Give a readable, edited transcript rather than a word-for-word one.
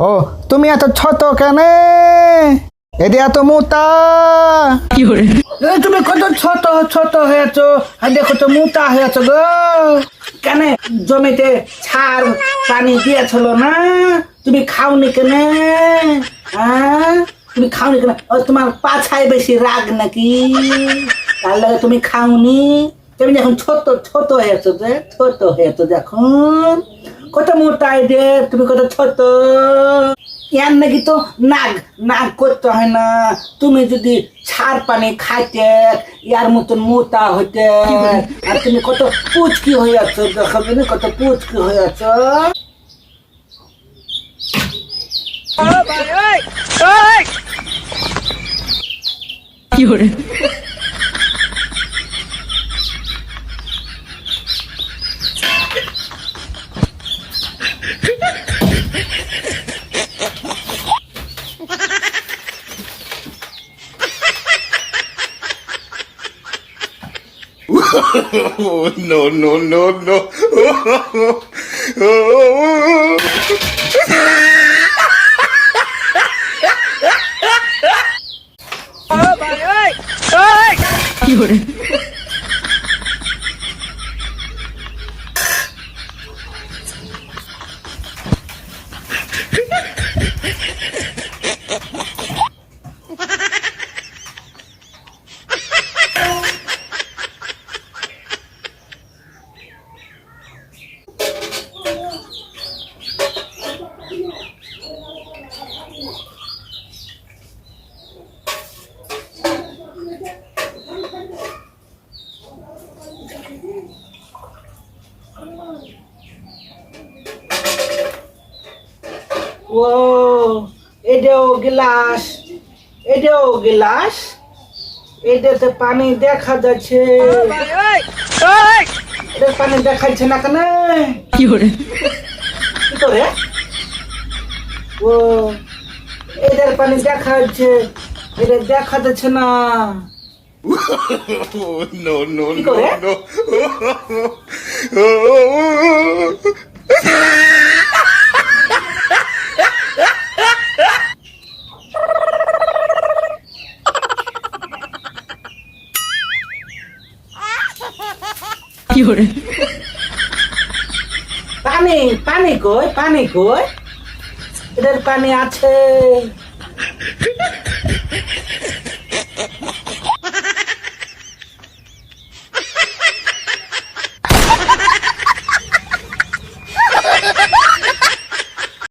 ও তুমি এত ছোট কেন? এদি এত মোটা। তুমি কত ছোট ছোট হয়েছো, আর দেখো তো মোটা হয়েছো গো। কেন জমিতে ছাড় পানি দিয়েছিল না? তুমি খাওনি কেন? হ্যাঁ তুমি খাওনি কেন? ও তোমার পাছায় বেশি রাগ নাকি? তাহলে তুমি খাওনি। তুমি যখন ছোট ছোট হয়েছো, যে ছোট হয়েছো যখন, কত মোটাই যে তুমি কত ছোট। ইয়ার নাকি তো নাগ নাগ করতে হয় না। তুমি যদি ছাড় পানি খাইতে ইয়ার মতন মোটা হইতে, আর তুমি কত পুচকি হয়ে আছো, দেখাবে না কত পুচকি হয়ে আছো। Oh, no, no, no, no. ও এটাও গ্লাস, এটাও গ্লাস, এটাতে পানি দেখা যাচ্ছে। এটা পানি দেখাচ্ছে না কেন? কি করে? ও এটার পানি দেখা যাচ্ছে, এটা দেখা যাচ্ছে না। Oh, no, no, কি no, করে? no. পানি পানি কই, পানি কই? এটার পানি আছে।